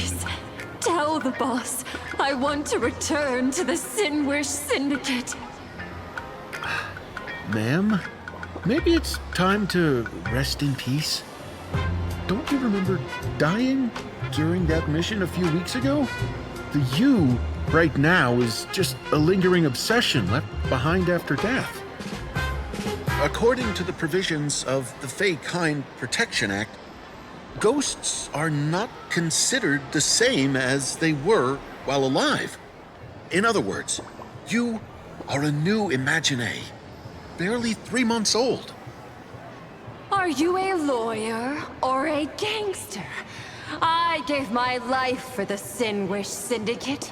Please, tell the boss I want to return to the Sinwish Syndicate. Ma'am, maybe it's time to rest in peace? Don't you remember dying during that mission a few weeks ago? The you right now is just a lingering obsession left behind after death. According to the provisions of the Fey Kind Protection Act, ghosts are not considered the same as they were while alive. In other words, you are a new Imagine, barely 3 months old. Are you a lawyer or a gangster? I gave my life for the Sinwish Syndicate.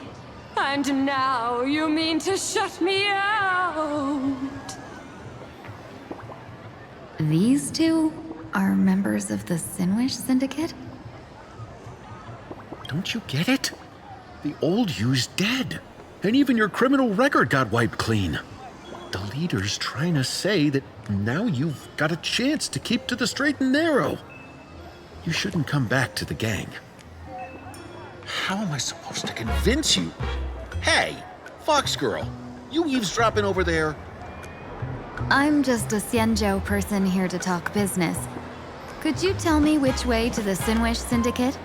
And now you mean to shut me out? These two are members of the Sinwish Syndicate? Don't you get it? The old you's dead, and even your criminal record got wiped clean. The leader's trying to say that now you've got a chance to keep to the straight and narrow. You shouldn't come back to the gang. How am I supposed to convince you? Hey, Fox Girl, you eavesdropping over there? I'm just a Xianzhou person here to talk business. Could you tell me which way to the Sinwish Syndicate?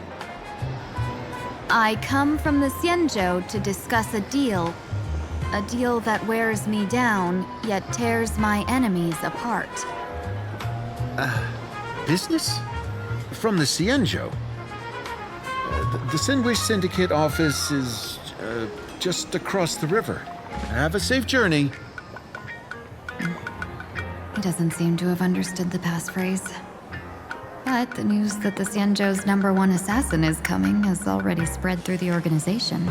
I come from the Xianzhou to discuss a deal. A deal that wears me down, yet tears my enemies apart. Business? From the Xianzhou? The Sinwish Syndicate office is just across the river. Have a safe journey. He doesn't seem to have understood the passphrase. But the news that the Xianzhou's #1 assassin is coming has already spread through the organization.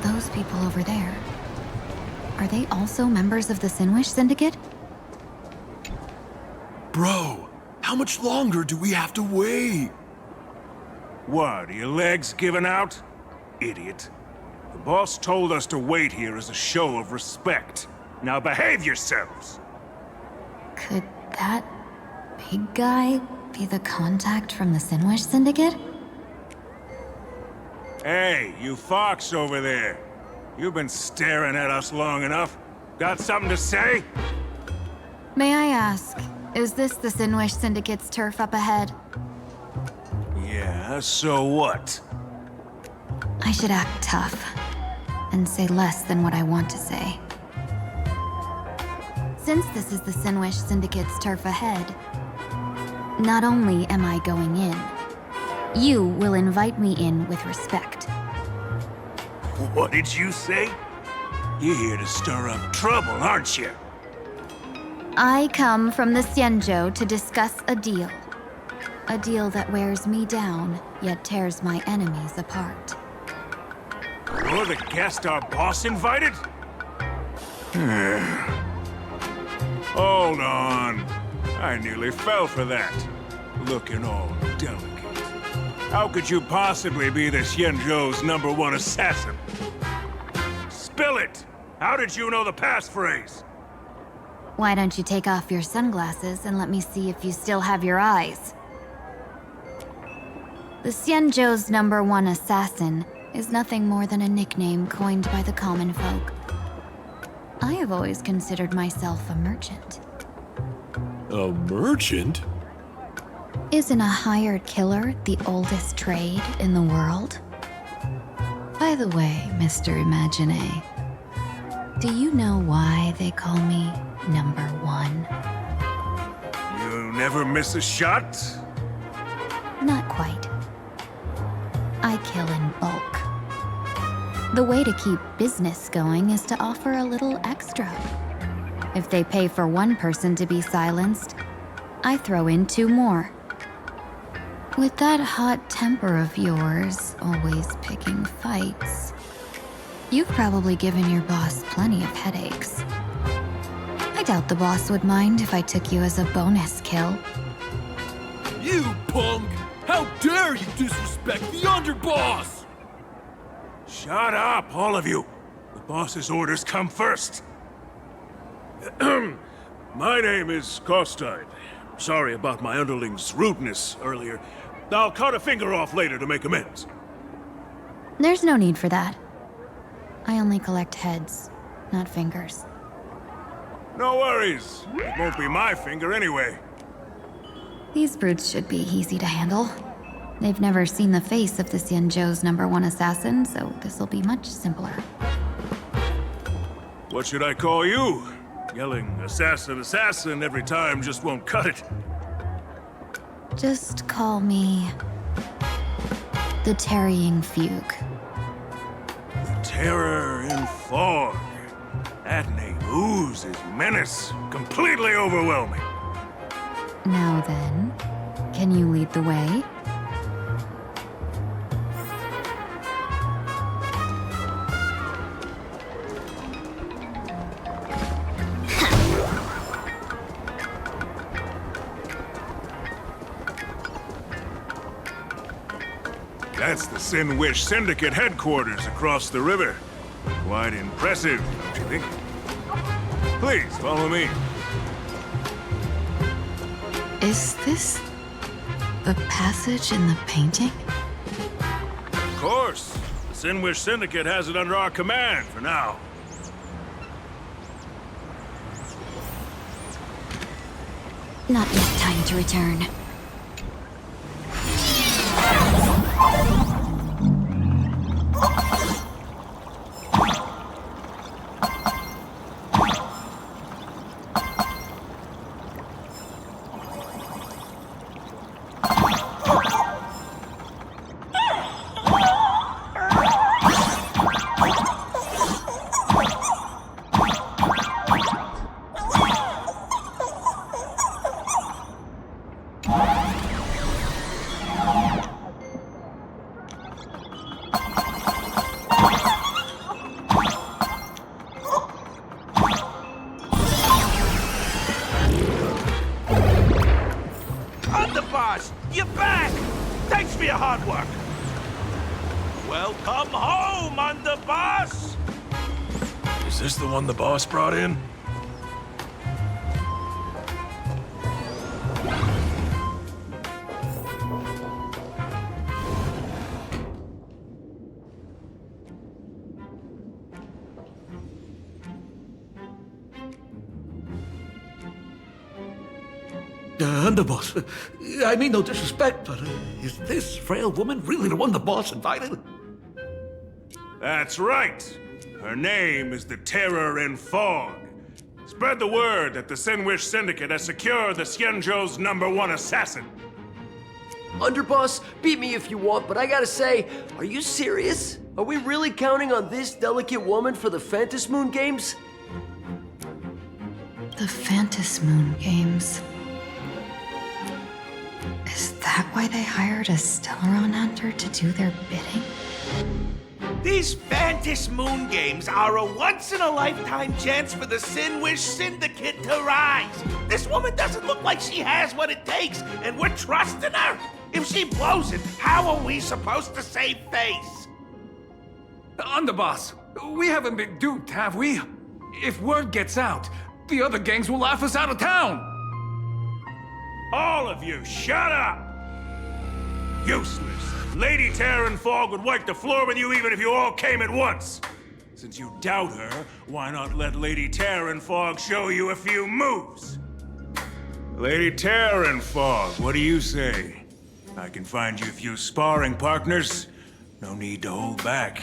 Those people over there, are they also members of the Sinwish Syndicate? Bro, how much longer do we have to wait? What, are your legs giving out? Idiot. The boss told us to wait here as a show of respect. Now behave yourselves! Could that big guy be the contact from the Sinwish Syndicate? Hey, you fox over there. You've been staring at us long enough. Got something to say? May I ask, is this the Sinwish Syndicate's turf up ahead? Yeah, so what? I should act tough and say less than what I want to say. Since this is the Sinwish Syndicate's turf ahead, not only am I going in, you will invite me in with respect. What did you say? You're here to stir up trouble, aren't you? I come from the Xianzhou to discuss a deal. A deal that wears me down, yet tears my enemies apart. You're the guest our boss invited? Hold on. I nearly fell for that. Looking all delicate. How could you possibly be the Xianzhou's #1 assassin? Spill it! How did you know the passphrase? Why don't you take off your sunglasses and let me see if you still have your eyes? The Xianzhou's #1 assassin is nothing more than a nickname coined by the common folk. I have always considered myself a merchant. A merchant? Isn't a hired killer the oldest trade in the world? By the way, Mr. Imagine, do you know why they call me #1? You never miss a shot? Not quite. I kill in bulk. The way to keep business going is to offer a little extra. If they pay for one person to be silenced, I throw in 2 more. With that hot temper of yours, always picking fights, you've probably given your boss plenty of headaches. I doubt the boss would mind if I took you as a bonus kill. You punk! How dare you disrespect the underboss! Shut up, all of you! The boss's orders come first. My name is Costine. Sorry about my underling's rudeness earlier. I'll cut a finger off later to make amends. There's no need for that. I only collect heads, not fingers. No worries. It won't be my finger anyway. These brutes should be easy to handle. They've never seen the face of the Xianzhou's #1 assassin, so this'll be much simpler. What should I call you? Yelling assassin, assassin every time just won't cut it. Just call me... the Tarrying Fugue. Terror in fog. That name oozes menace. Completely overwhelming. Now then, can you lead the way? That's the Sin Wish Syndicate headquarters across the river. Quite impressive, don't you think? Please, follow me. Is this the passage in the painting? Of course. The Sin Wish Syndicate has it under our command for now. Not yet time to return. Underboss, you're back! Thanks for your hard work. Welcome home, Underboss! Is this the one the boss brought in? Underboss, I mean no disrespect, but is this frail woman really the one the boss invited? That's right. Her name is the Terror in Fog. Spread the word that the Sin Wish Syndicate has secured the Xianzhou's #1 assassin. Underboss, beat me if you want, but I gotta say, are you serious? Are we really counting on this delicate woman for the Phantasmoon Moon Games? The Phantasmoon Moon Games. Is that why they hired a Stellaron hunter to do their bidding? These Phantasmoon Moon Games are a once-in-a-lifetime chance for the Sin Wish Syndicate to rise. This woman doesn't look like she has what it takes, and we're trusting her. If she blows it, how are we supposed to save face? Underboss, we haven't been duped, have we? If word gets out, the other gangs will laugh us out of town. All of you, shut up! Useless. Lady Terror in Fog would wipe the floor with you even if you all came at once. Since you doubt her, why not let Lady Terror in Fog show you a few moves? Lady Terror in Fog, what do you say? I can find you a few sparring partners. No need to hold back.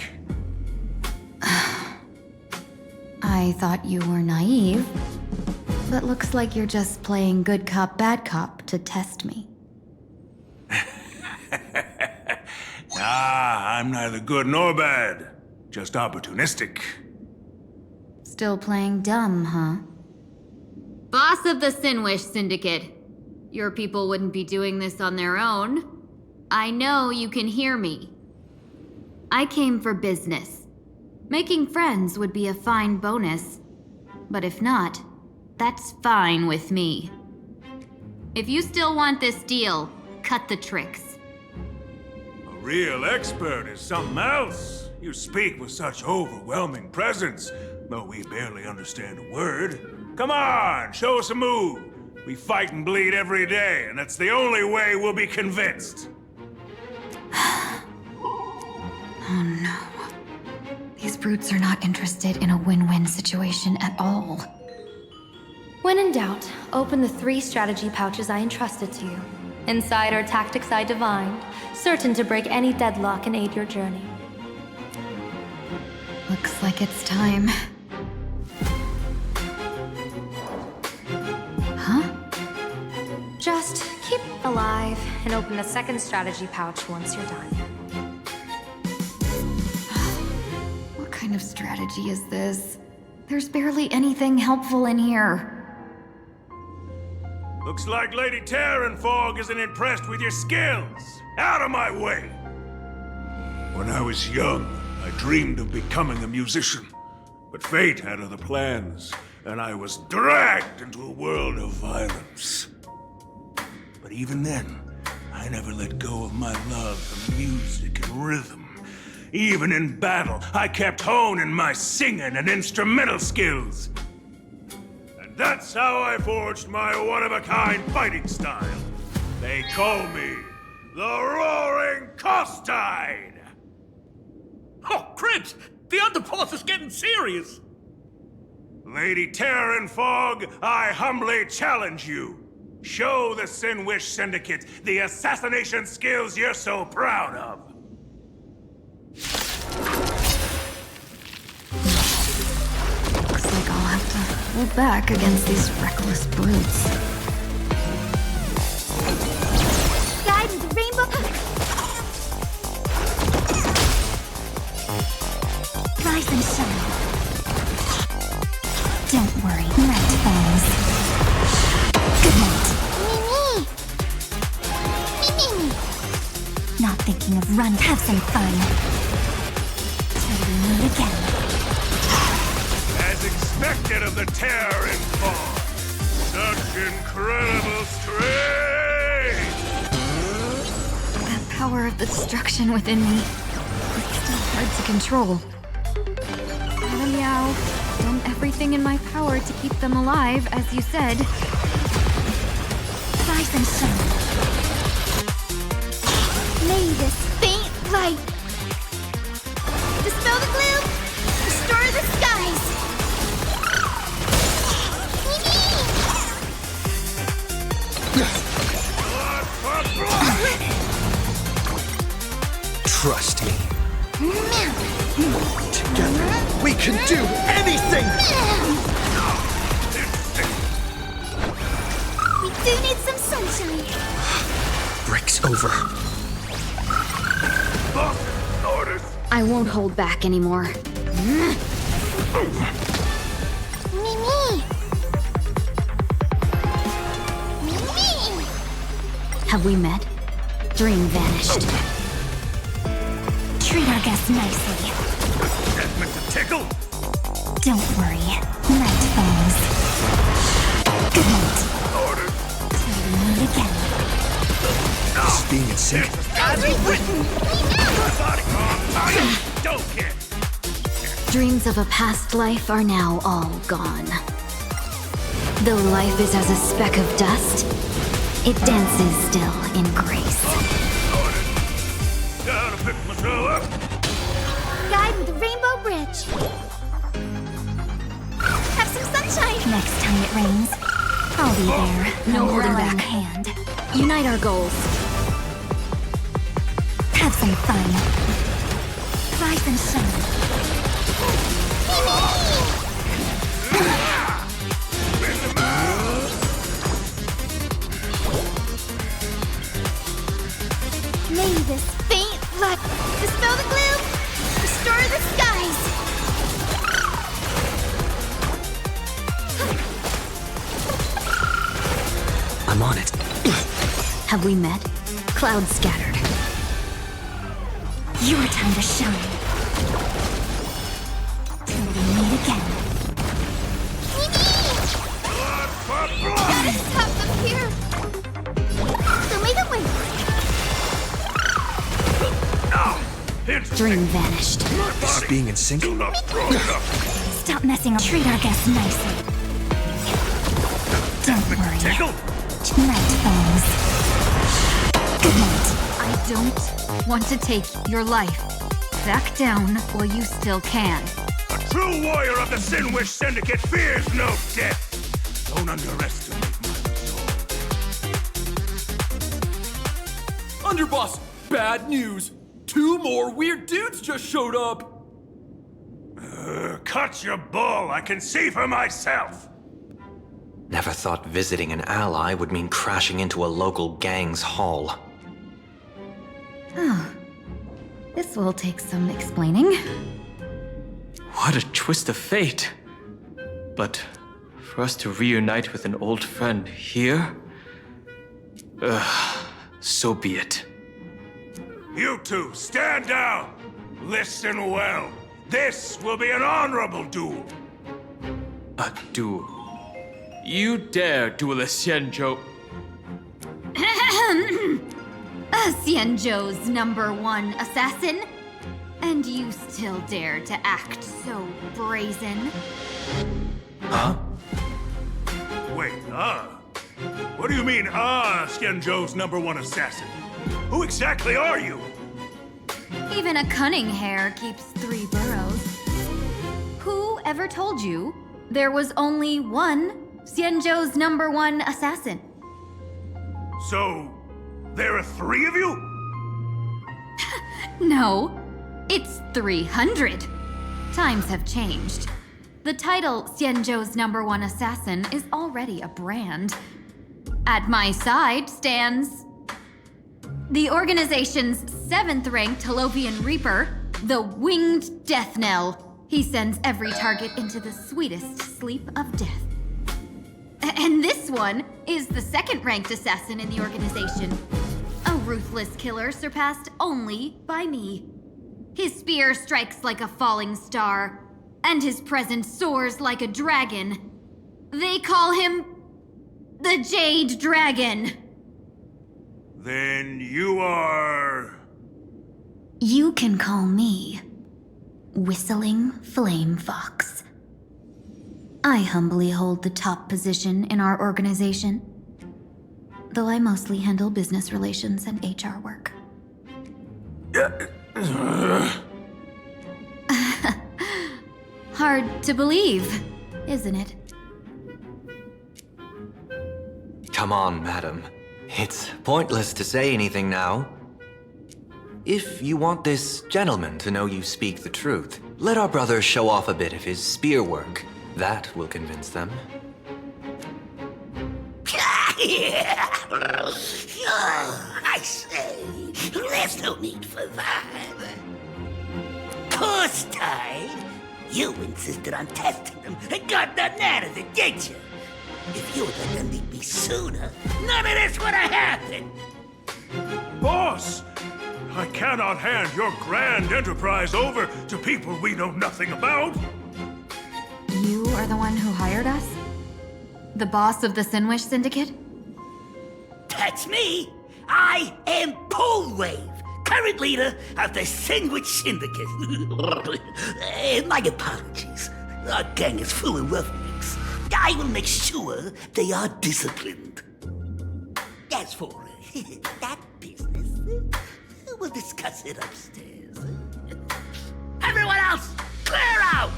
I thought you were naive, but looks like you're just playing good cop, bad cop to test me. Ah, I'm neither good nor bad. Just opportunistic. Still playing dumb, huh? Boss of the Sin Wish Syndicate. Your people wouldn't be doing this on their own. I know you can hear me. I came for business. Making friends would be a fine bonus. But if not, That's fine with me. If you still want this deal, cut the tricks. A real expert is something else. You speak with such overwhelming presence, though we barely understand a word. Come on, show us a move. We fight and bleed every day, and that's the only way we'll be convinced. Oh no. These brutes are not interested in a win-win situation at all. When in doubt, open the 3 strategy pouches I entrusted to you. Inside are tactics I divined, certain to break any deadlock and aid your journey. Looks like it's time. Huh? Just keep alive and open the 2nd strategy pouch once you're done. What kind of strategy is this? There's barely anything helpful in here. Looks like Lady Terranfog isn't impressed with your skills. Out of my way! When I was young, I dreamed of becoming a musician. But fate had other plans, and I was dragged into a world of violence. But even then, I never let go of my love for music and rhythm. Even in battle, I kept honing my singing and instrumental skills. And that's how I forged my one-of-a-kind fighting style. They call me the Roaring Costide! Oh, Cribs! The underboss is getting serious! Lady Terranfog, I humbly challenge you. Show the Sinwish Syndicate the assassination skills you're so proud of. Looks like I'll have to hold back against these reckless brutes. Guide the rainbow. Rise and shine. Don't worry, right falls. Good night. Mimi! Not thinking of run, have some fun. Till we meet again. As expected of the Terranfog, such incredible strength! That power of the destruction within me. It's still hard to control. Gotta meow. Done everything in my power to keep them alive, as you said. Rise and shine. May this faint light dispel the gloom, restore the skies. Trust me. Together, we can do anything! We do need some sunshine. Break's over. Boss, orders! I won't hold back anymore. Mimi! Mimi! Have we met? Dream vanished. Treat our guests nicely. That meant to tickle? Don't worry. Night falls. Good night. Orders! Till we meet again. This is being insane. As written! Don't care! Dreams of a past life are now all gone. Though life is as a speck of dust, it dances still in grace. Gotta pick myself up! Guide with the rainbow bridge. Have some sunshine. Next time it rains, I'll be there. No holding back. Hand. Unite our goals. Have some fun. Rise and shine. May this faint light dispel the gloom, restore the skies. I'm on it. Have we met? Clouds scattered. Your time to shine. Till we meet again. dream vanished. This is being in sync? Do not throw it up. Stop messing up. Treat our guests nicely. Don't worry. Tickle? Night falls. Good night. I don't want to take your life. Back down while you still can. A true warrior of the Sinwish Syndicate fears no death. Don't underestimate my resolve. Underboss, bad news. 2 more weird dudes just showed up. Cut your bull. I can see for myself. Never thought visiting an ally would mean crashing into a local gang's hall. Oh. This will take some explaining. What a twist of fate. But for us to reunite with an old friend here? So be it. You two, stand down. Listen well. This will be an honorable duel. A duel. You dare duel a Xianzhou? Xianzhou's #1 assassin? And you still dare to act so brazen? Huh? Wait, What do you mean, Xianzhou's #1 assassin? Who exactly are you? Even a cunning hare keeps 3 burrows. Who ever told you there was only one Xianzhou's #1 assassin? So, there are 3 of you? No, it's 300. Times have changed. The title Xianzhou's #1 assassin is already a brand. At my side stands the organization's 7th-ranked Holovian Reaper, the Winged Death Knell. He sends every target into the sweetest sleep of death. And this one is the 2nd-ranked assassin in the organization. A ruthless killer surpassed only by me. His spear strikes like a falling star, and his presence soars like a dragon. They call him the Jade Dragon. Then you are... You can call me Whistling Flame Fox. I humbly hold the top position in our organization, though I mostly handle business relations and HR work. Hard to believe, isn't it? Come on, madam. It's pointless to say anything now. If you want this gentleman to know you speak the truth, let our brother show off a bit of his spear work. That will convince them. I say, there's no need for that. Course tied. You insisted on testing them and got nothing out of it, did you? If you had let them meet me sooner, none of this would have happened. Boss! I cannot hand your grand enterprise over to people we know nothing about. You are the one who hired us? The boss of the Sinwish Syndicate? That's me. I am Polewave, current leader of the Sinwish Syndicate. My apologies. Our gang is full of roughnecks. I will make sure they are disciplined. As for that business, we'll discuss it upstairs. Everyone else, clear out!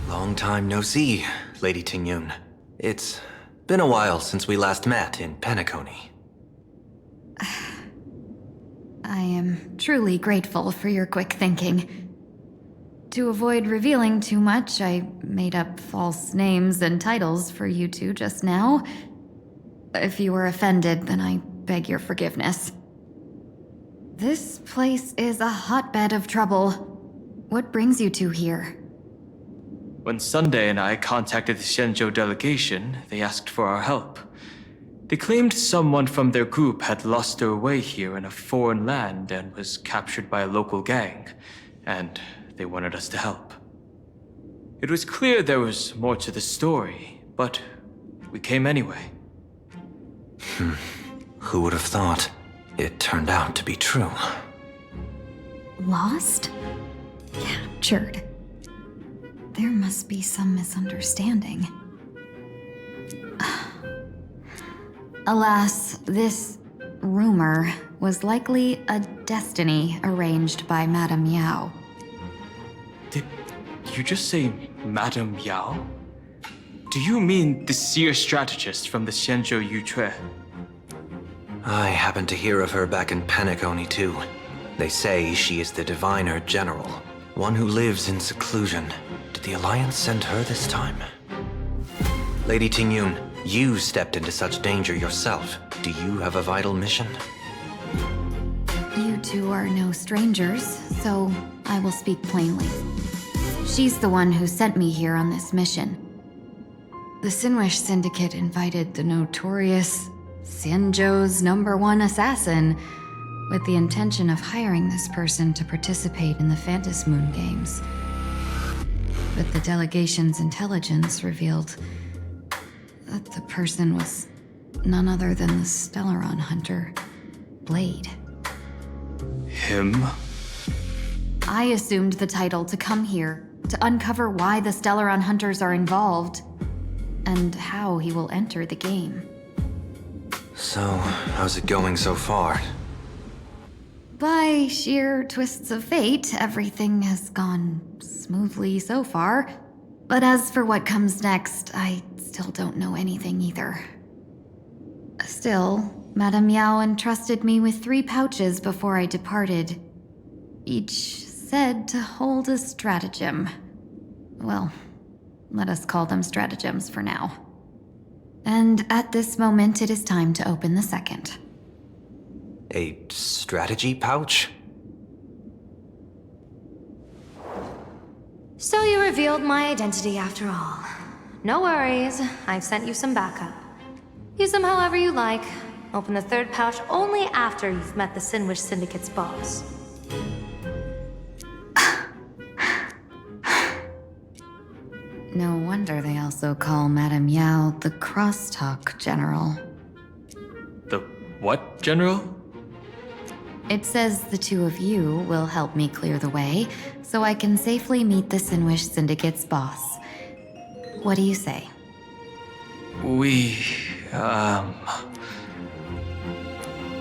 Long time no see, Lady Tingyun. It's been a while since we last met in Penacony. I am truly grateful for your quick thinking. To avoid revealing too much, I made up false names and titles for you two just now. If you were offended, then I beg your forgiveness. This place is a hotbed of trouble. What brings you two here? When Sunday and I contacted the Xianzhou delegation, they asked for our help. They claimed someone from their group had lost their way here in a foreign land and was captured by a local gang, and they wanted us to help. It was clear there was more to the story, but we came anyway. Who would have thought? It turned out to be true. Lost? Captured. There must be some misunderstanding. Alas, this rumor was likely a destiny arranged by Madame Yao. Did you just say Madame Yao? Do you mean the seer strategist from the Xianzhou Yutue? I happened to hear of her back in Penacony too. They say she is the diviner general, one who lives in seclusion. Did the Alliance send her this time? Lady Tingyun, you stepped into such danger yourself. Do you have a vital mission? You two are no strangers, so I will speak plainly. She's the one who sent me here on this mission. The Sinwish Syndicate invited the notorious Xianzhou's #1 assassin with the intention of hiring this person to participate in the Phantom Moon Games. But the delegation's intelligence revealed that the person was none other than the Stellaron hunter, Blade. Him? I assumed the title to come here to uncover why the Stellaron hunters are involved and how he will enter the game. So, how's it going so far? By sheer twists of fate, everything has gone smoothly so far. But as for what comes next, I still don't know anything either. Still, Madame Yao entrusted me with 3 pouches before I departed. Each said to hold a stratagem. Well, let us call them stratagems for now. And at this moment, it is time to open the second. A strategy pouch? So you revealed my identity after all. No worries, I've sent you some backup. Use them however you like. Open the 3rd pouch only after you've met the Sinwish Syndicate's boss. No wonder they also call Madame Yao the Crosstalk General. The what, General? It says the 2 of you will help me clear the way, so I can safely meet the Sinwish Syndicate's boss. What do you say?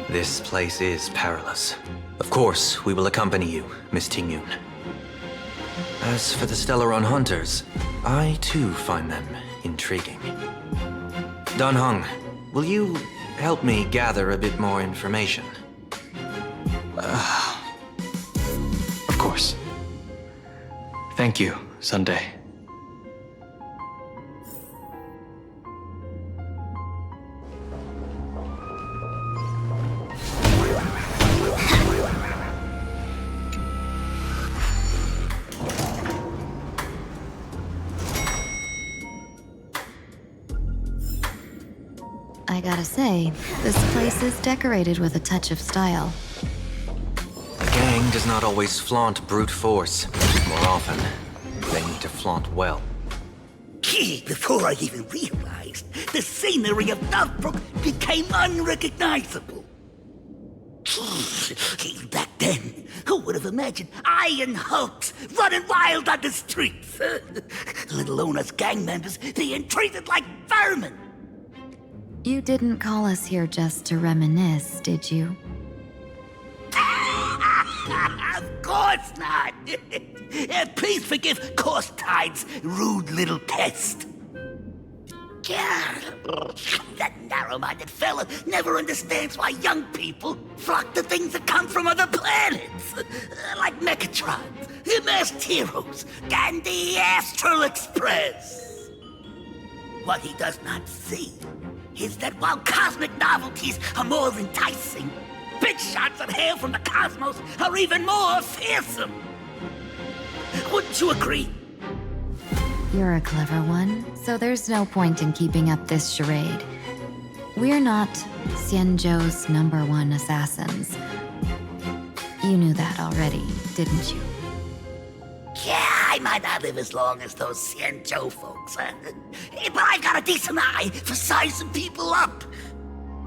This place is perilous. Of course, we will accompany you, Miss Tingyun. As for the Stellaron hunters, I too find them intriguing. Dan Heng, will you help me gather a bit more information? Of course. Thank you, Sunday. I gotta say, this place is decorated with a touch of style. A gang does not always flaunt brute force. More often, they need to flaunt well. Before I even realized, the scenery of Dovebrook became unrecognizable. Back then, who would have imagined Iron Hulks running wild on the streets? Let alone us gang members being treated like vermin. You didn't call us here just to reminisce, did you? Of course not. Please forgive Corstide's rude little pest. That narrow-minded fella never understands why young people flock to things that come from other planets. Like Mechatrons, Masked Heroes, and the Astral Express. What he does not see is that while cosmic novelties are more enticing, big shots of hail from the cosmos are even more fearsome. Wouldn't you agree? You're a clever one, so there's no point in keeping up this charade. We're not Xianzhou's #1 assassins. You knew that already, didn't you? Yeah, I might not live as long as those Xianzhou folks, but I've got a decent eye for sizing people up.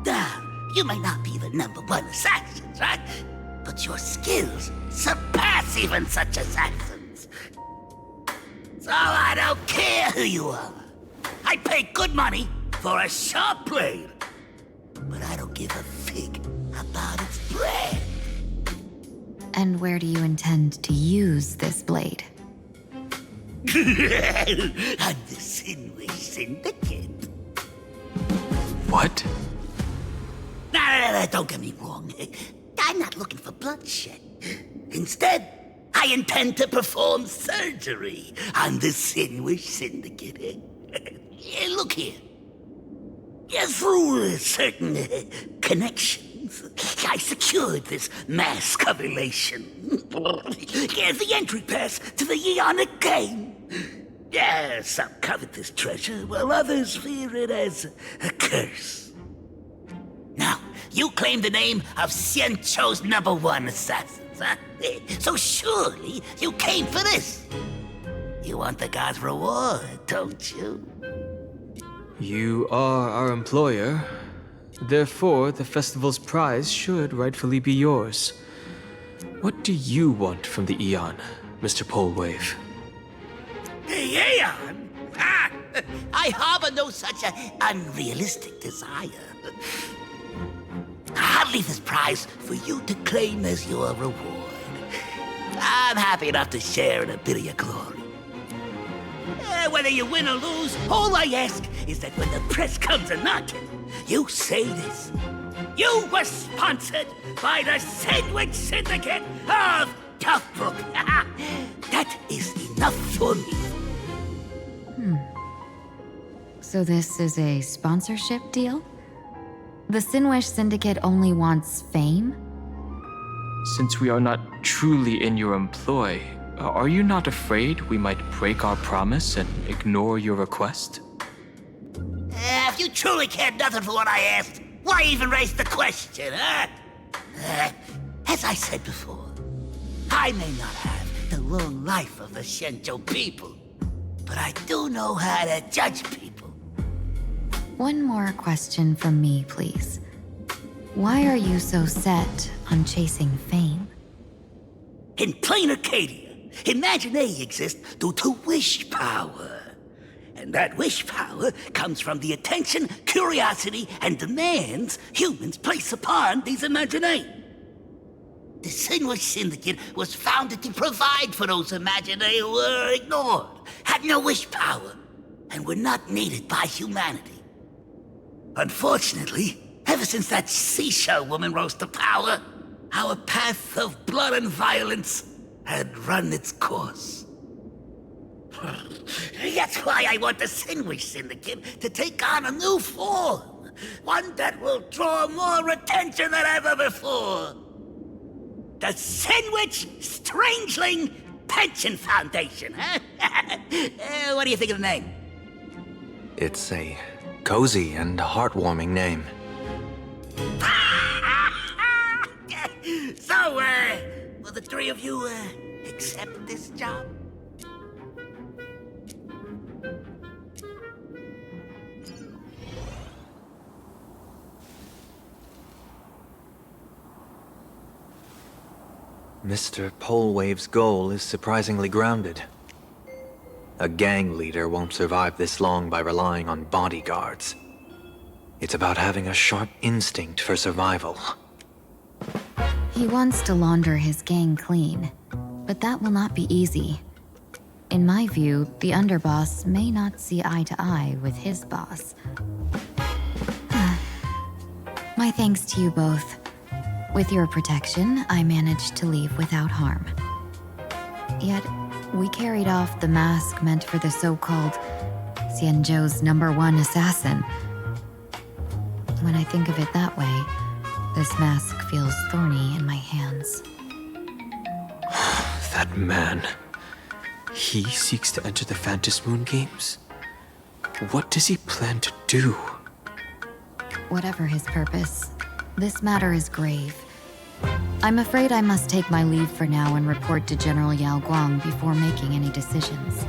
Now, you may not be the #1 assassin, right? But your skills surpass even such assassins. So I don't care who you are. I pay good money for a sharp blade. But I don't give a fig about its brand. And where do you intend to use this blade? On the Sinwish Syndicate. What? No, don't get me wrong. I'm not looking for bloodshed. Instead, I intend to perform surgery on the Sinwish Syndicate. Look here. Through certain connections, I secured this mass correlation. The entry pass to the Eonic game. Some covet this treasure, while others fear it as a curse. Now, you claim the name of Xianzhou's #1 assassins, huh? So surely you came for this. You want the god's reward, don't you? You are our employer. Therefore, the festival's prize should rightfully be yours. What do you want from the Eon, Mr. Polewave? The Aeon? I harbor no such unrealistic desire. I'll leave this prize for you to claim as your reward. I'm happy enough to share in a bit of your glory. Whether you win or lose, all I ask is that when the press comes a-knocking, you say this. You were sponsored by the Sandwich Syndicate of Toughbrook. That is enough for me. So this is a sponsorship deal? The Sinwish Syndicate only wants fame? Since we are not truly in your employ, are you not afraid we might break our promise and ignore your request? If you truly cared nothing for what I asked, why even raise the question, huh? As I said before, I may not have the long life of the Xianzhou people, but I do know how to judge people. One more question from me, please. Why are you so set on chasing fame? In plain Arcadia, Imagination exists due to wish power. And that wish power comes from the attention, curiosity, and demands humans place upon these imaginations. The Sinwish Syndicate was founded to provide for those imaginations who were ignored, had no wish power, and were not needed by humanity. Unfortunately, ever since that seashell woman rose to power, our path of blood and violence had run its course. That's why I want the Sinwish Syndicate to take on a new form. One that will draw more attention than ever before. The Sinwich Strangeling Pension Foundation, huh? What do you think of the name? It's a cozy and heartwarming name. So, will the three of you, accept this job? Mr. Polewave's goal is surprisingly grounded. A gang leader won't survive this long by relying on bodyguards. It's about having a sharp instinct for survival. He wants to launder his gang clean, but that will not be easy. In my view, the underboss may not see eye to eye with his boss. My thanks to you both. With your protection, I managed to leave without harm. Yet, we carried off the mask meant for the so-called Xianzhou's #1 assassin. When I think of it that way, this mask feels thorny in my hands. That man. He seeks to enter the Phantom Moon Games? What does he plan to do? Whatever his purpose, this matter is grave. I'm afraid I must take my leave for now and report to General Yao Guang before making any decisions.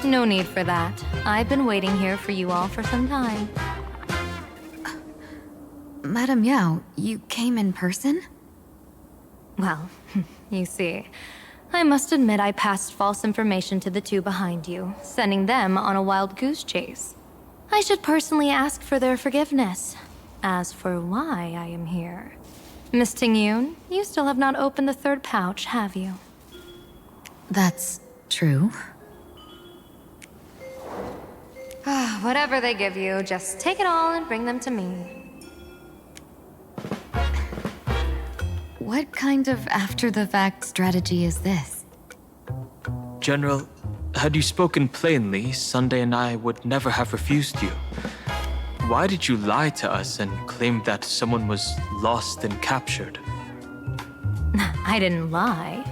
No need for that. I've been waiting here for you all for some time. Madam Yao, you came in person? Well, you see, I must admit I passed false information to the two behind you, sending them on a wild goose chase. I should personally ask for their forgiveness. As for why I am here, Miss Tingyun, you still have not opened the third pouch, have you? That's true. Whatever they give you, just take it all and bring them to me. What kind of after-the-fact strategy is this? General, had you spoken plainly, Sunday and I would never have refused you. Why did you lie to us and claim that someone was lost and captured? I didn't lie.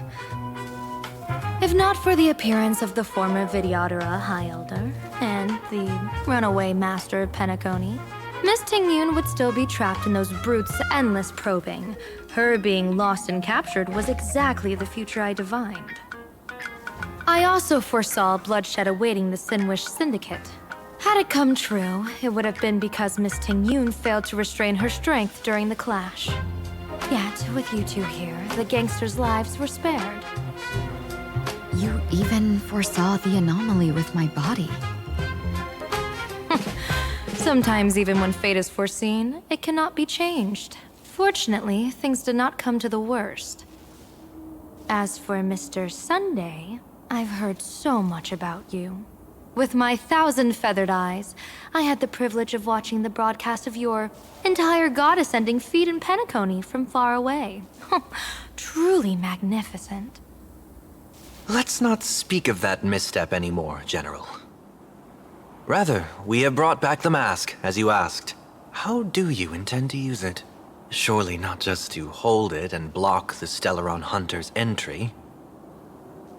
If not for the appearance of the former Vidyadhara High Elder and the runaway Master of Penacony, Miss Tingyun would still be trapped in those brutes' endless probing. Her being lost and captured was exactly the future I divined. I also foresaw bloodshed awaiting the Sinwish Syndicate. Had it come true, it would have been because Miss Tingyun failed to restrain her strength during the clash. Yet, with you two here, the gangsters' lives were spared. You even foresaw the anomaly with my body. Sometimes even when fate is foreseen, it cannot be changed. Fortunately, things did not come to the worst. As for Mr. Sunday, I've heard so much about you. With my 1,000 feathered eyes, I had the privilege of watching the broadcast of your entire goddess-ending feat in Penacony from far away. Truly magnificent. Let's not speak of that misstep anymore, General. Rather, we have brought back the mask, as you asked. How do you intend to use it? Surely not just to hold it and block the Stellaron Hunter's entry.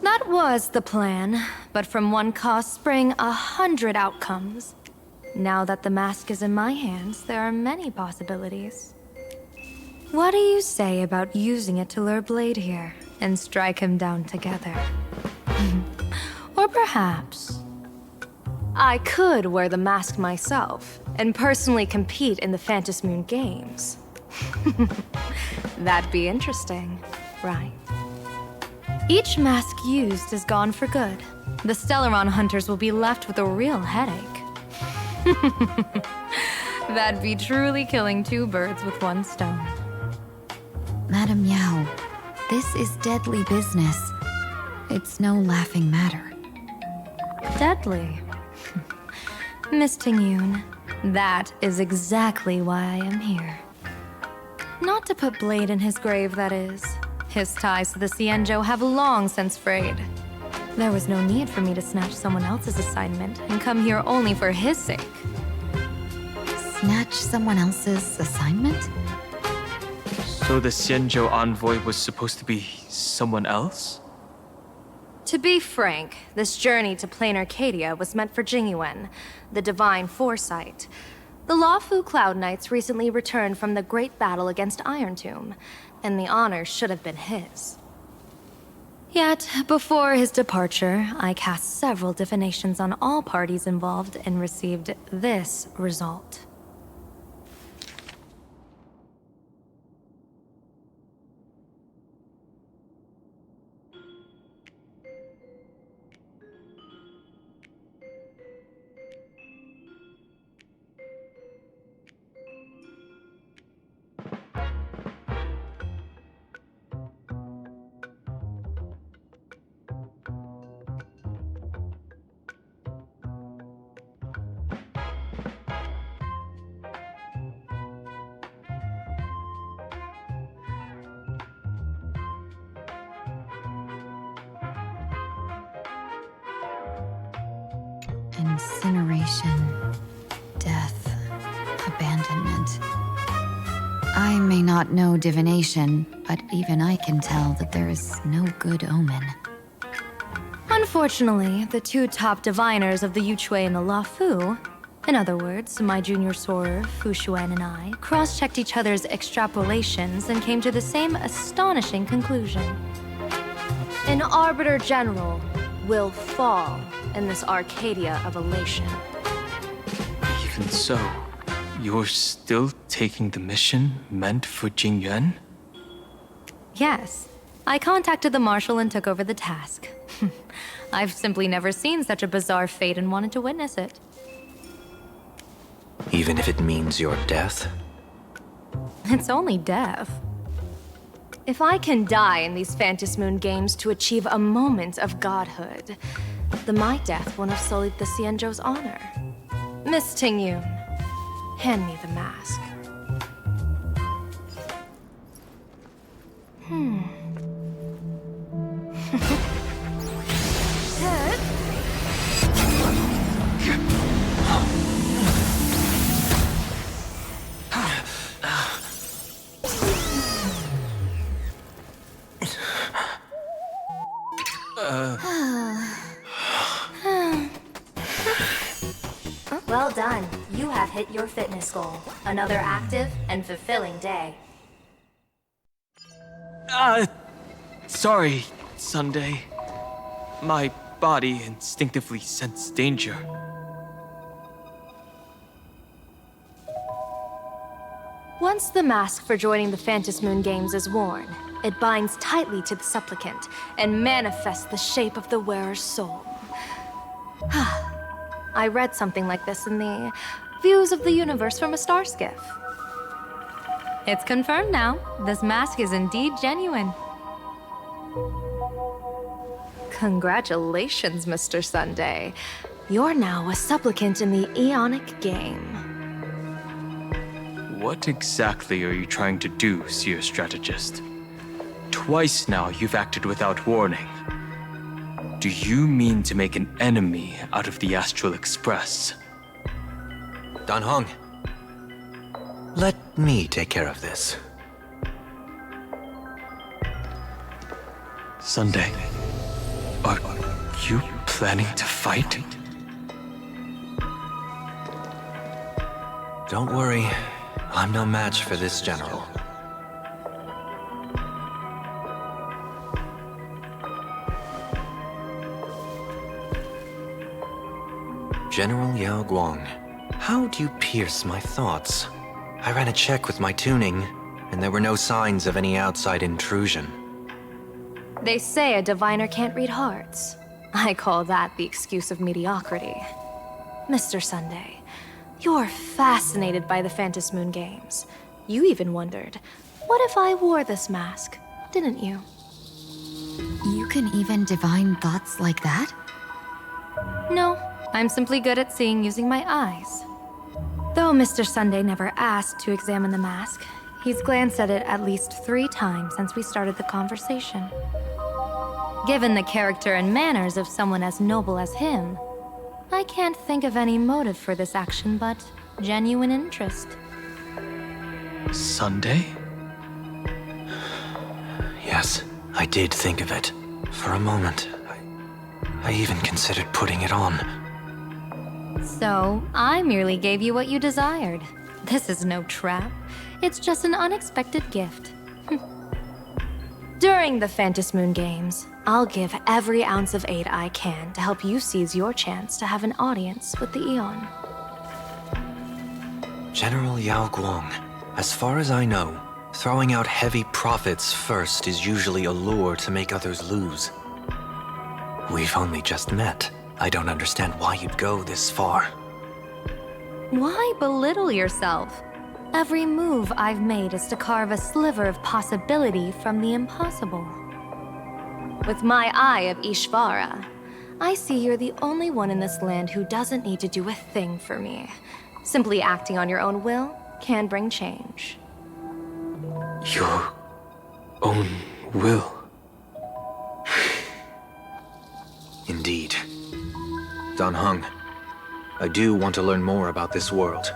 That was the plan, but from one cause spring 100 outcomes. Now that the mask is in my hands, there are many possibilities. What do you say about using it to lure Blade here and strike him down together? Or perhaps I could wear the mask myself and personally compete in the Phantom Moon Games. That'd be interesting, right? Each mask used is gone for good. The Stellaron hunters will be left with a real headache. That'd be truly killing two birds with one stone. Madam Yao, this is deadly business. It's no laughing matter. Deadly? Miss Tingyun, that is exactly why I am here. Not to put Blade in his grave, that is. His ties to the Xianzhou have long since frayed. There was no need for me to snatch someone else's assignment and come here only for his sake. Snatch someone else's assignment? So the Xianzhou envoy was supposed to be someone else? To be frank, this journey to Plain Arcadia was meant for Jingyuan, the divine foresight. The Luofu Cloud Knights recently returned from the great battle against Iron Tomb, and the honor should have been his. Yet, before his departure, I cast several divinations on all parties involved and received this result. Incineration, death, abandonment. I may not know divination, but even I can tell that there is no good omen. Unfortunately, the two top diviners of the Yuchui and the Luofu In other words, my junior soarer, Fu Xuan, and I cross-checked each other's extrapolations and came to the same astonishing conclusion. An Arbiter General will fall in this Arcadia of elation. Even so, you're still taking the mission meant for Jingyuan? Yes. I contacted the Marshal and took over the task. I've simply never seen such a bizarre fate and wanted to witness it. Even if it means your death? It's only death. If I can die in these Phantom Moon games to achieve a moment of godhood, then my death won't have sullied the Xianzhou's honor. Miss Tingyun, hand me the mask. Well done. You have hit your fitness goal. Another active and fulfilling day. Sorry, Sunday. My body instinctively sensed danger. Once the mask for joining the Phantom Moon games is worn, it binds tightly to the supplicant and manifests the shape of the wearer's soul. I read something like this in the Views of the Universe from a Star Skiff. It's confirmed now. This mask is indeed genuine. Congratulations, Mr. Sunday. You're now a supplicant in the Aeonic game. What exactly are you trying to do, Seer Strategist? Twice now you've acted without warning. Do you mean to make an enemy out of the Astral Express? Dan Heng, let me take care of this. Sunday, are you planning to fight? Don't worry, I'm no match for this general. General Yao Guang, how do you pierce my thoughts? I ran a check with my tuning, and there were no signs of any outside intrusion. They say a diviner can't read hearts. I call that the excuse of mediocrity. Mr. Sunday, you're fascinated by the Phantom Moon games. You even wondered, what if I wore this mask, didn't you? You can even divine thoughts like that? No, I'm simply good at seeing using my eyes. Though Mr. Sunday never asked to examine the mask, he's glanced at it at least 3 times since we started the conversation. Given the character and manners of someone as noble as him, I can't think of any motive for this action but genuine interest. Sunday? Yes, I did think of it. For a moment, I even considered putting it on. So, I merely gave you what you desired. This is no trap. It's just an unexpected gift. During the Phantom Moon games, I'll give every ounce of aid I can to help you seize your chance to have an audience with the Eon. General Yao Guang, as far as I know, throwing out heavy profits first is usually a lure to make others lose. We've only just met. I don't understand why you'd go this far. Why belittle yourself? Every move I've made is to carve a sliver of possibility from the impossible. With my eye of Ishvara, I see you're the only one in this land who doesn't need to do a thing for me. Simply acting on your own will can bring change. Your own will? Indeed. Dan Heng, I do want to learn more about this world.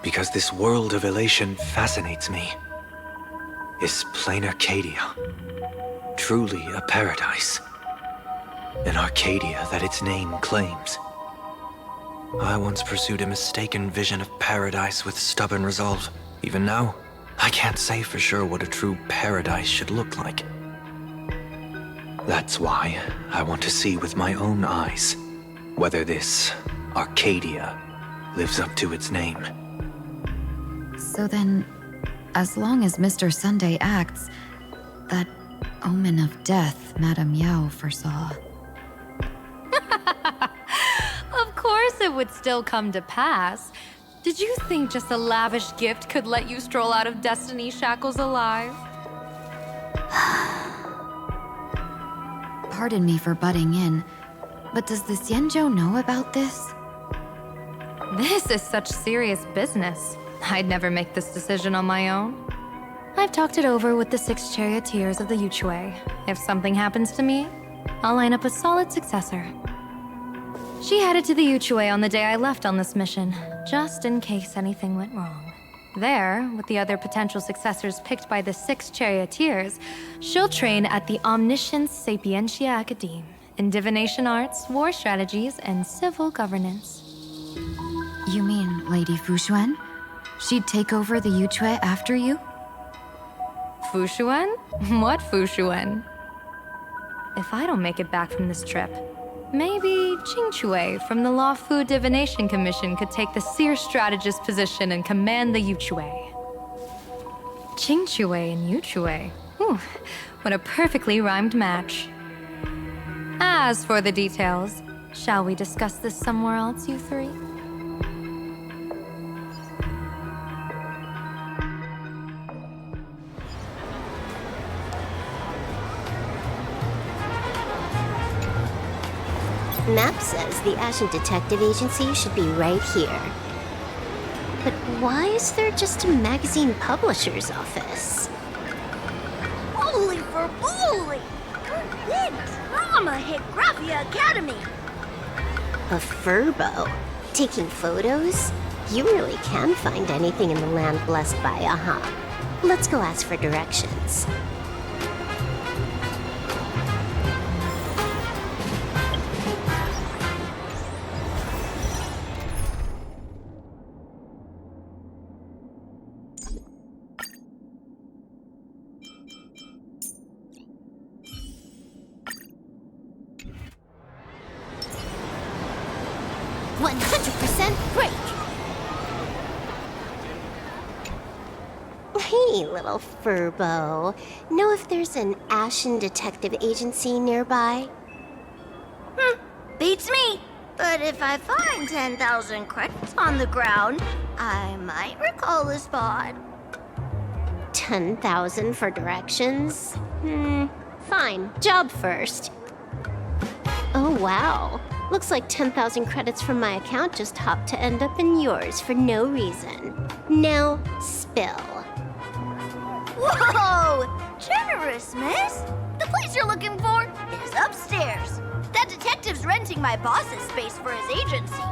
Because this world of elation fascinates me. Is plain Arcadia truly a paradise? An Arcadia that its name claims? I once pursued a mistaken vision of paradise with stubborn resolve. Even now, I can't say for sure what a true paradise should look like. That's why I want to see with my own eyes whether this Arcadia lives up to its name. So then, as long as Mr. Sunday acts, that omen of death Madame Yao foresaw. Of course it would still come to pass. Did you think just a lavish gift could let you stroll out of Destiny's shackles alive? Pardon me for butting in, but does the Xianzhou know about this? This is such serious business. I'd never make this decision on my own. I've talked it over with the 6 charioteers of the Yuchui. If something happens to me, I'll line up a solid successor. She headed to the Yuchui on the day I left on this mission, just in case anything went wrong. There, with the other potential successors picked by the 6 charioteers, she'll train at the Omniscience Sapientia Academe in divination arts, war strategies, and civil governance. You mean Lady Fushuan? She'd take over the Yuchui after you? Fushuan? What Fushuan? If I don't make it back from this trip, maybe Qingchui from the Law Fu Divination Commission could take the seer strategist position and command the Yuchui. Qingchui and Yuchui. Ooh, what a perfectly rhymed match. As for the details, shall we discuss this somewhere else, you three? Map says the Ashen Detective Agency should be right here. But why is there just a magazine publisher's office? Holy for bully! Big drama hit Graphia Academy! A furbo? Taking photos? You really can find anything in the land blessed by Aha. Let's go ask for directions. Hey, little furbo. Know if there's an Ashen Detective Agency nearby? Beats me! But if I find 10,000 credits on the ground, I might recall the spot. 10,000 for directions? Fine. Job first. Oh, wow. Looks like 10,000 credits from my account just hopped to end up in yours for no reason. Now, spill. Whoa! Generous, miss! The place you're looking for is upstairs. That detective's renting my boss's space for his agency.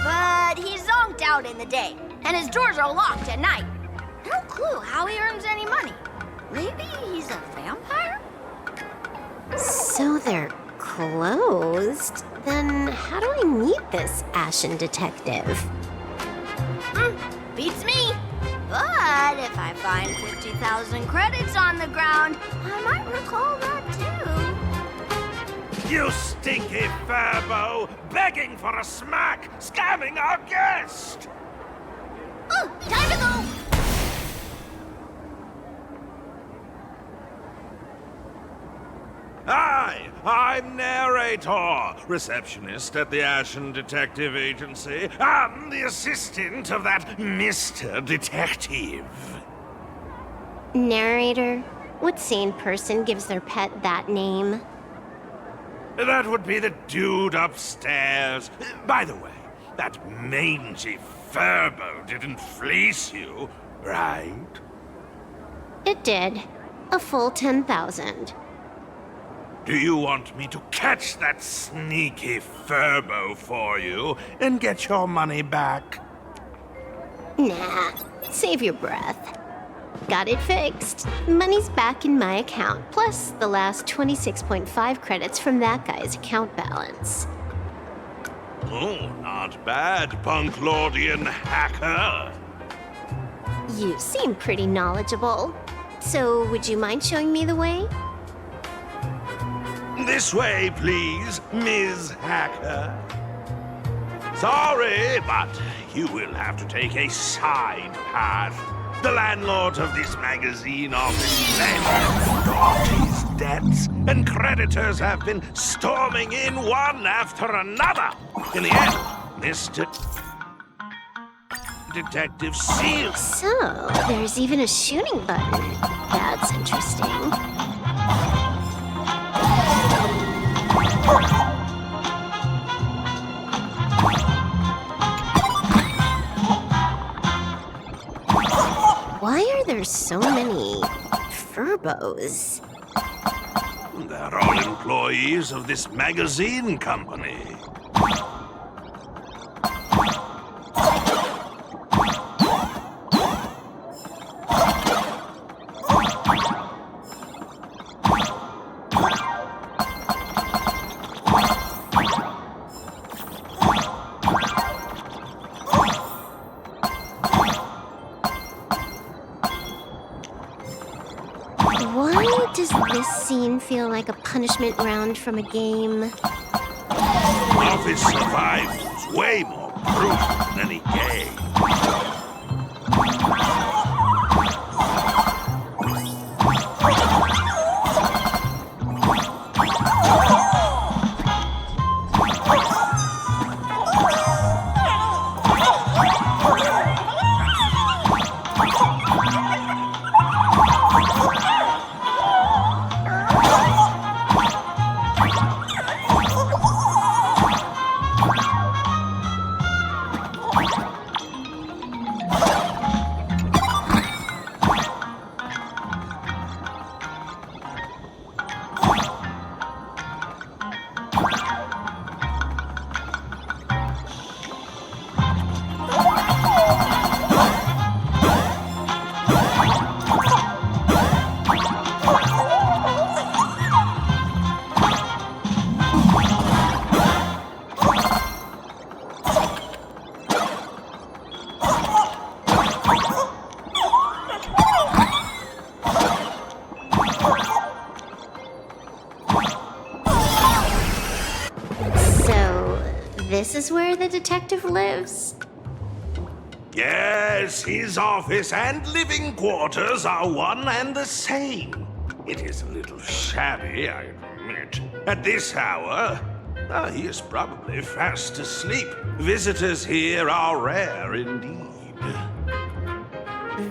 But he's zonked out in the day, and his doors are locked at night. No clue how he earns any money. Maybe he's a vampire? So they're closed? Then how do I meet this Ashen Detective? Beats me! But if I find 50,000 credits on the ground, I might recall that too. You stinky furbo! Begging for a smack! Scamming our guest! Oh, time to go! Hi, I'm Narrator, receptionist at the Ashen Detective Agency. I'm the assistant of that Mr. Detective. Narrator? What sane person gives their pet that name? That would be the dude upstairs. By the way, that mangy furbo didn't fleece you, right? It did. A full 10,000. Do you want me to catch that sneaky furbo for you and get your money back? Nah, save your breath. Got it fixed. Money's back in my account, plus the last 26.5 credits from that guy's account balance. Oh, not bad, Punklordian hacker. You seem pretty knowledgeable. So, would you mind showing me the way? This way, please, Ms. Hacker. Sorry, but you will have to take a side path. The landlord of this magazine office got his debts, and creditors have been storming in one after another. In the end, Mr. Detective sealed. So, there's even a shooting button. That's interesting. Why are there so many furbos? They're all employees of this magazine company. Why does this scene feel like a punishment round from a game? Office survived was way more brutal than any game. This is where the detective lives? Yes, his office and living quarters are one and the same. It is a little shabby, I admit. At this hour, he is probably fast asleep. Visitors here are rare indeed.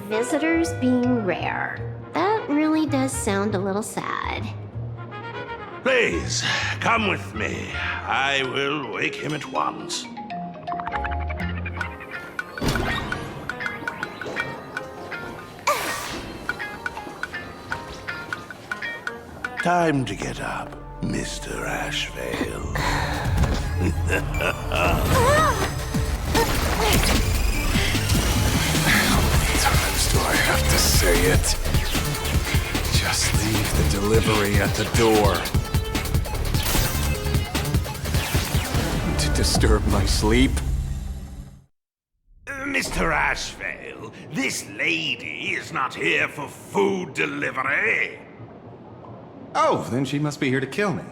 Visitors being rare. That really does sound a little sad. Please, come with me. I will wake him at once. Time to get up, Mr. Ashvale. How many times do I have to say it? Just leave the delivery at the door. To disturb my sleep? Mr. Ashvale, this lady is not here for food delivery. Oh, then she must be here to kill me.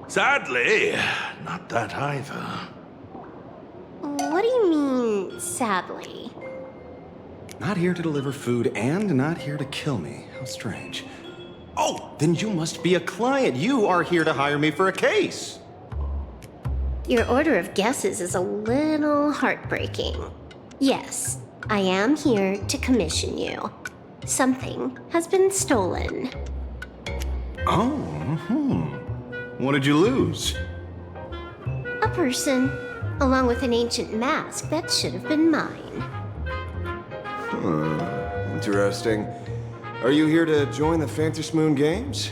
Sadly, not that either. What do you mean, sadly? Not here to deliver food and not here to kill me. How strange. Oh, then you must be a client. You are here to hire me for a case. Your order of guesses is a little heartbreaking. Yes, I am here to commission you. Something has been stolen. Oh, What did you lose? A person, along with an ancient mask that should have been mine. Interesting. Are you here to join the Phantom Moon Games?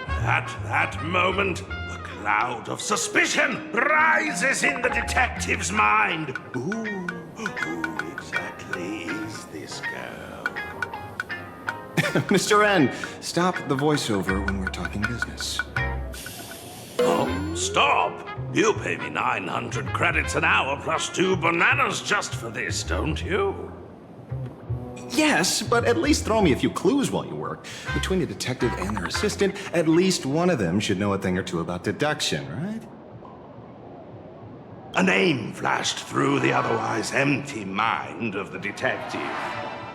At that moment, a cloud of suspicion rises in the detective's mind. Who exactly is this girl? Mr. N, stop the voiceover when we're talking business. Oh, Stop! You pay me 900 credits an hour plus 2 bananas just for this, don't you? Yes, but at least throw me a few clues while you work. Between the detective and their assistant, at least one of them should know a thing or two about deduction, right? A name flashed through the otherwise empty mind of the detective.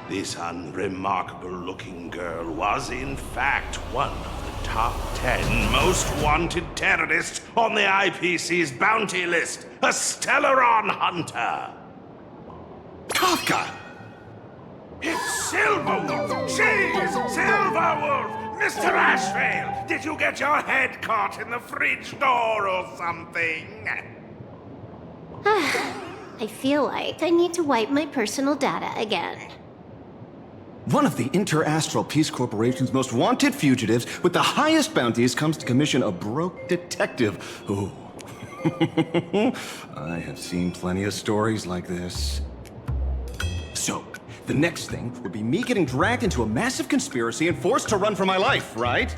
This unremarkable-looking girl was, in fact, one of the top 10 most wanted terrorists on the IPC's bounty list, a Stellaron hunter. Kafka! It's Silverwolf! She's Silverwolf! Mr. Ashrail, did you get your head caught in the fridge door or something? I feel like I need to wipe my personal data again. One of the Interastral Peace Corporation's most wanted fugitives with the highest bounties comes to commission a broke detective. Ooh. I have seen plenty of stories like this. So, the next thing would be me getting dragged into a massive conspiracy and forced to run for my life, right?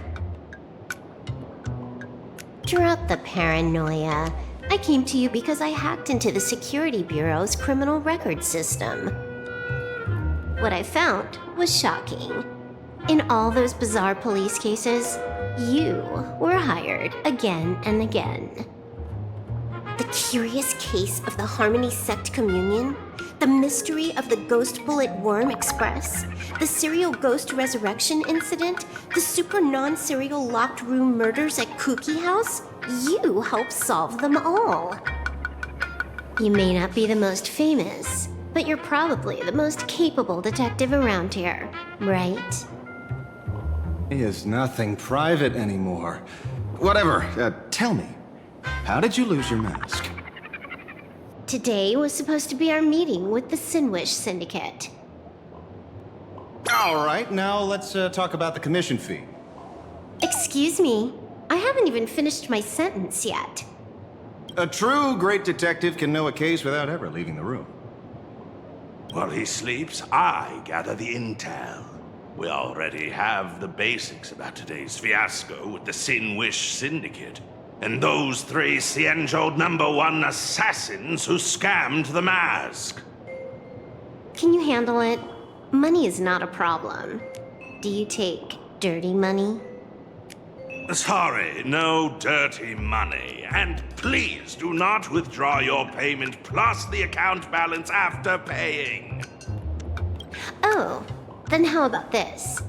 Drop the paranoia. I came to you because I hacked into the Security Bureau's criminal record system. What I found was shocking. In all those bizarre police cases, you were hired again and again. The curious case of the Harmony Sect Communion, the mystery of the Ghost Bullet Worm Express, the serial ghost resurrection incident, the super non-serial locked room murders at Kooky House, you helped solve them all. You may not be the most famous, but you're probably the most capable detective around here, right? He is nothing private anymore. Whatever, tell me, how did you lose your mask? Today was supposed to be our meeting with the Sinwish Syndicate. All right, now let's talk about the commission fee. Excuse me, I haven't even finished my sentence yet. A true great detective can know a case without ever leaving the room. While he sleeps, I gather the intel. We already have the basics about today's fiasco with the Sinwish Syndicate, and those 3 Xianzhou #1 assassins who scammed the mask. Can you handle it? Money is not a problem. Do you take dirty money? Sorry, no dirty money. And please do not withdraw your payment plus the account balance after paying. Oh, then how about this?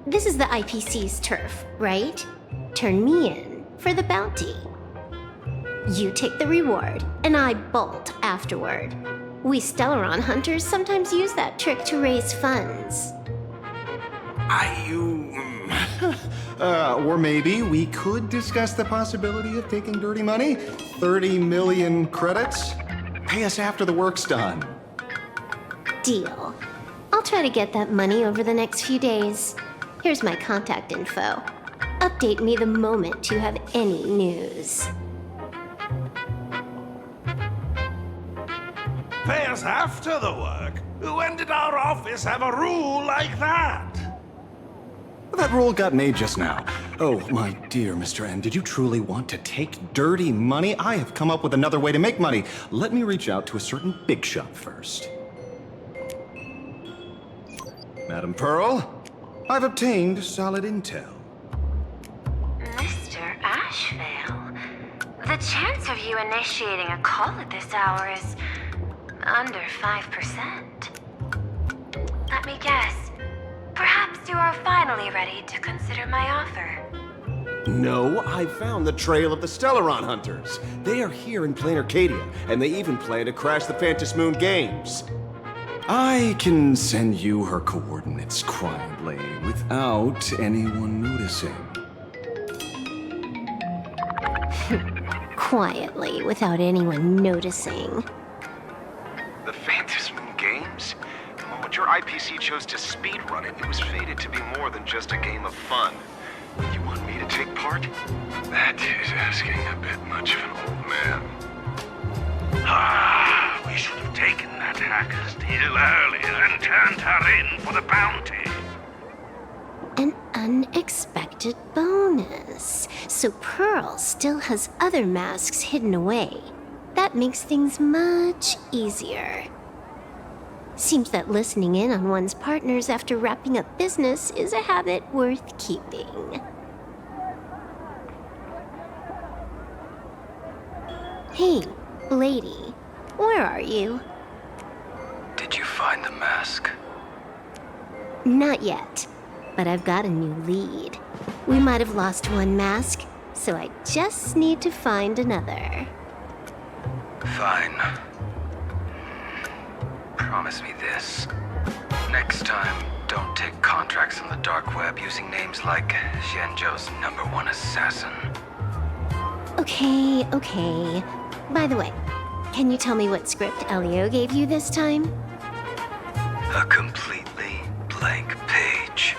This is the IPC's turf, right? Turn me in for the bounty. You take the reward, and I bolt afterward. We Stellaron hunters sometimes use that trick to raise funds. Or maybe we could discuss the possibility of taking dirty money? 30 million credits? Pay us after the work's done. Deal. I'll try to get that money over the next few days. Here's my contact info. Update me the moment you have any news. Pay us after the work? When did our office have a rule like that? That rule got made just now. Oh, my dear Mr. N, did you truly want to take dirty money? I have come up with another way to make money. Let me reach out to a certain big shot first. Madam Pearl, I've obtained solid intel. Mr. Ashvale, the chance of you initiating a call at this hour is under 5%. Let me guess. Perhaps you are finally ready to consider my offer. No, I found the trail of the Stellaron hunters. They are here in plain Arcadia, and they even plan to crash the Phantom Moon Games. I can send you her coordinates quietly, without anyone noticing. Quietly, without anyone noticing. The Phantom Moon Games? The moment your IPC chose to speedrun it, it was fated to be more than just a game of fun. You want me to take part? That is asking a bit much of an old man. Ah, we should have taken that hacker's deal earlier and turned her in for the bounty. An unexpected bonus. So Pearl still has other masks hidden away. That makes things much easier. Seems that listening in on one's partners after wrapping up business is a habit worth keeping. Hey, lady, where are you? Did you find the mask? Not yet, but I've got a new lead. We might have lost one mask, so I just need to find another. Fine. Promise me this. Next time, don't take contracts on the dark web using names like Xianzhou's #1 assassin. Okay. By the way, can you tell me what script Elio gave you this time? A completely blank page.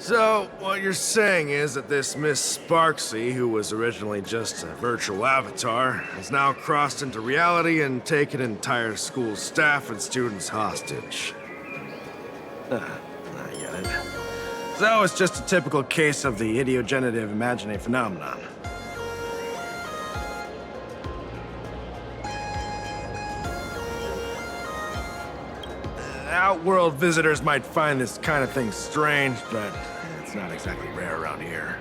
So, what you're saying is that this Miss Sparksy, who was originally just a virtual avatar, has now crossed into reality and taken entire school staff and students hostage. I get it. So it's just a typical case of the idiogenerative imaginary phenomenon. Outworld visitors might find this kind of thing strange, but it's not exactly rare around here.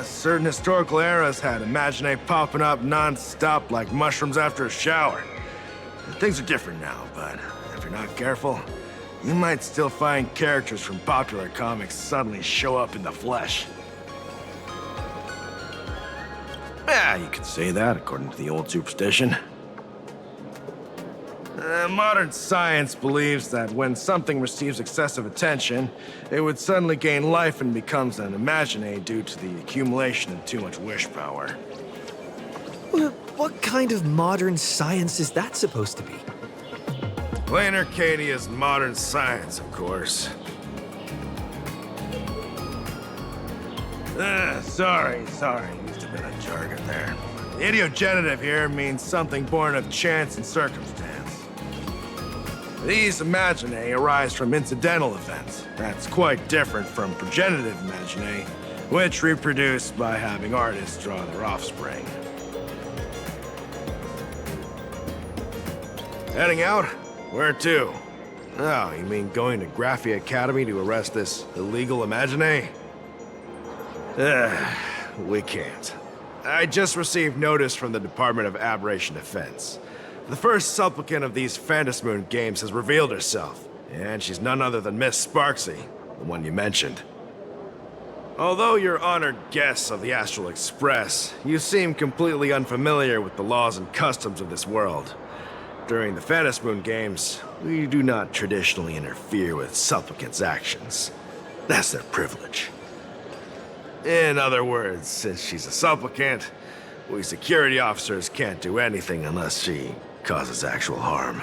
Certain historical eras had imaginae popping up non-stop like mushrooms after a shower. Things are different now, but if you're not careful, you might still find characters from popular comics suddenly show up in the flesh. Yeah, you could say that according to the old superstition. Modern science believes that when something receives excessive attention, it would suddenly gain life and becomes an imaginae due to the accumulation of too much wish power. What kind of modern science is that supposed to be? Plain Arcadia's modern science, of course. Sorry, used a bit of jargon there. Idiogenerative here means something born of chance and circumstance. These imaginae arise from incidental events. That's quite different from progenitive imaginae, which reproduce by having artists draw their offspring. Heading out? Where to? Oh, you mean going to Graphia Academy to arrest this illegal imaginae? We can't. I just received notice from the Department of Aberration Defense. The first supplicant of these Phantasmoon games has revealed herself, and she's none other than Miss Sparksy, the one you mentioned. Although you're honored guests of the Astral Express, you seem completely unfamiliar with the laws and customs of this world. During the Phantasmoon games, we do not traditionally interfere with supplicants' actions. That's their privilege. In other words, since she's a supplicant, we security officers can't do anything unless she causes actual harm.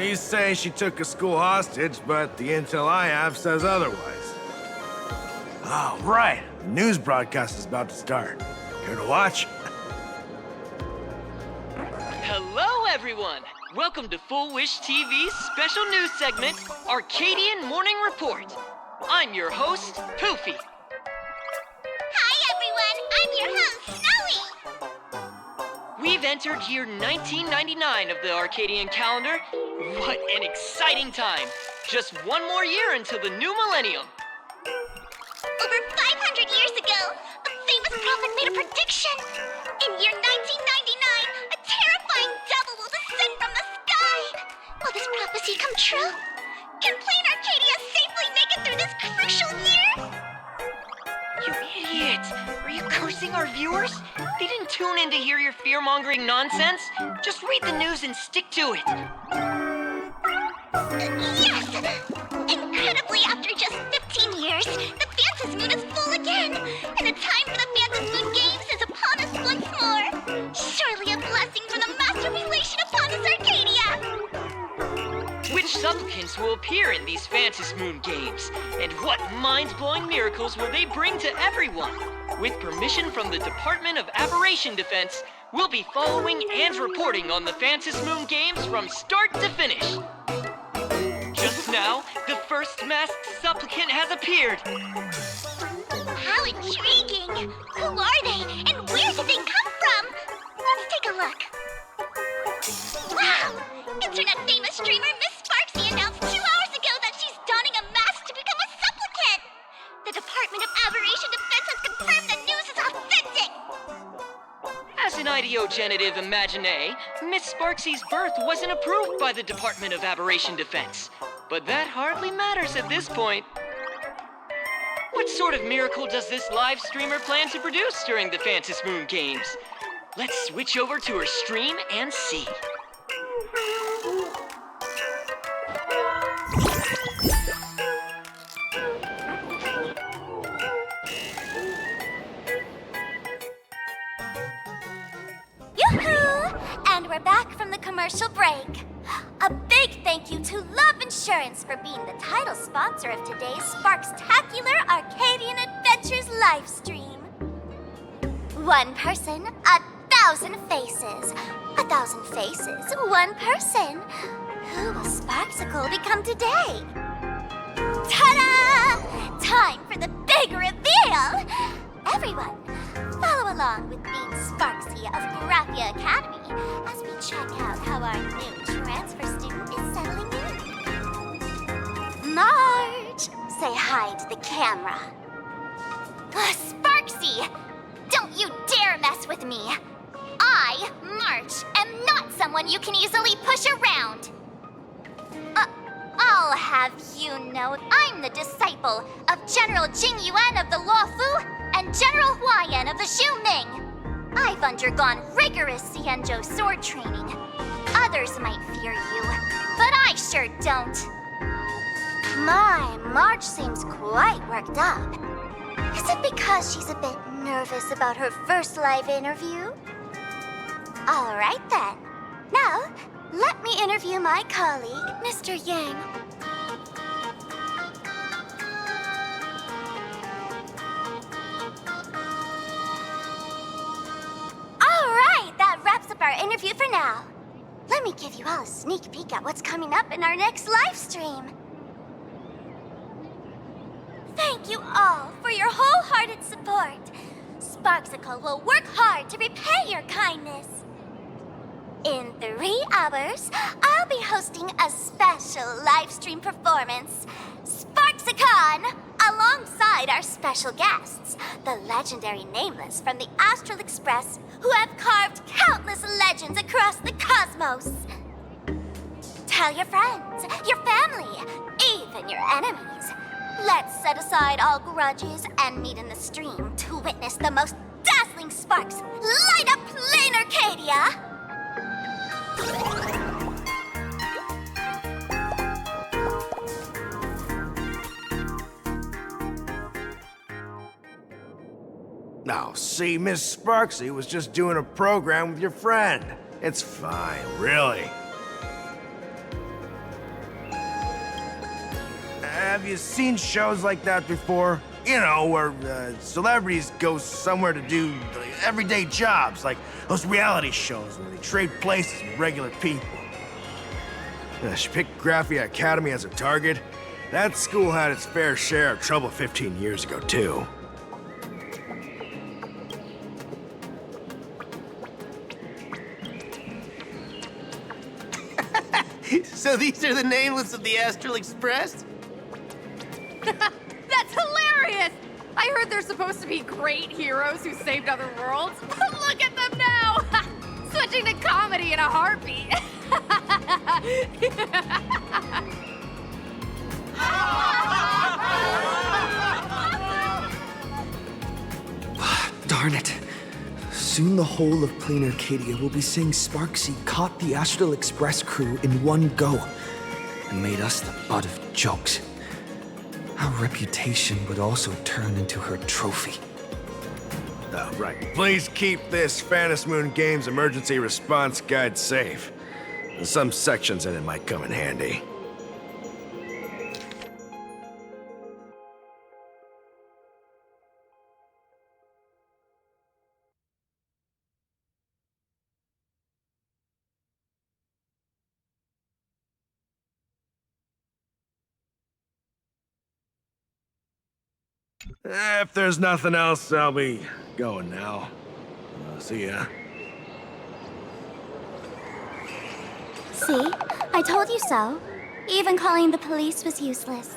You say she took a school hostage, but the intel I have says otherwise. Oh, right. The news broadcast is about to start. Care to watch? Hello, everyone! Welcome to Full Wish TV's special news segment, Arcadian Morning Report. I'm your host, Poofy. Hi, everyone! I'm your host, Snowy! We've entered year 1999 of the Arcadian calendar. What an exciting time! Just one more year until the new millennium. Over 500 years ago, a famous prophet made a prediction. In year 1999, a terrifying devil will descend from the sky. Will this prophecy come true? Can Plain Arcadia safely make it through this crucial year? You idiot! Are you cursing our viewers? They didn't tune in to hear your fear-mongering nonsense. Just read the news and stick to it. Yes! Incredibly, after just 15 years, the Phantasmoon is full again, and the time for the Phantasmoon Games is upon us once more. Surely a blessing from the master relation upon us, Arcadia! Which supplicants will appear in Fantasy Moon Games? And what mind-blowing miracles will they bring to everyone? With permission from the Department of Aberration Defense, we'll be following and reporting on the Fantasy Moon Games from start to finish. Just now, the first masked supplicant has appeared. How intriguing! Who are they, and where did they come from? Let's take a look. Wow! Internet-famous streamer Miss Sparksy announced 2 hours ago that she's donning a mask to become a supplicant! The Department of Aberration Defense has confirmed the news is authentic! As an ideogenitive imaginae, Miss Sparksy's birth wasn't approved by the Department of Aberration Defense. But that hardly matters at this point. What sort of miracle does this live streamer plan to produce during the Fantasy Moon Games? Let's switch over to her stream and see. Yoo-hoo! And we're back from the commercial break. A big thank you to Love Insurance for being the title sponsor of today's Sparkstacular Arcadian Adventures live stream. 1 person, 1,000 faces. 1,000 faces, 1 person. Who will Sparksicle become today? Ta-da! Time for the big reveal! Everyone, follow along with Bean Sparksy of Graphia Academy as we check out how our new transfer student is settling in. Marge, say hi to the camera. Sparksy, don't you dare mess with me. I, March, am not someone you can easily push around. I'll have you know I'm the disciple of General Jing Yuan of the Luofu and General Huayan of the Xu Ming. I've undergone rigorous Xianzhou sword training. Others might fear you, but I sure don't. My, Marge seems quite worked up. Is it because she's a bit nervous about her first live interview? All right then. Now, let me interview my colleague, Mr. Yang. All right, that wraps up our interview for now. Let me give you all a sneak peek at what's coming up in our next live stream. Thank you all for your wholehearted support. Sparksicle will work hard to repay your kindness. In 3 hours, I'll be hosting a special live stream performance, Sparksicon, alongside our special guests, the legendary Nameless from the Astral Express, who have carved countless legends across the cosmos. Tell your friends, your family, even your enemies. Let's set aside all grudges and meet in the stream to witness the most dazzling sparks light up Plain Arcadia! Now, see, Miss Sparksy was just doing a program with your friend. It's fine, really. Have you seen shows like that before? You know, where celebrities go somewhere to do everyday jobs, like those reality shows where they trade places with regular people. She picked Graphia Academy as a target. That school had its fair share of trouble 15 years ago, too. So these are the nameless of the Astral Express? That's hilarious! I heard they're supposed to be great heroes who saved other worlds. Look at them now! Switching to comedy in a heartbeat. Darn it. Soon the whole of Plain Arcadia will be saying Sparksy caught the Astral Express crew in one go and made us the butt of jokes. Our reputation would also turn into her trophy. Oh, right. Please keep this Fantasy Moon Games emergency response guide safe. There's some sections in it might come in handy. If there's nothing else, I'll be going now. See ya. See? I told you so. Even calling the police was useless.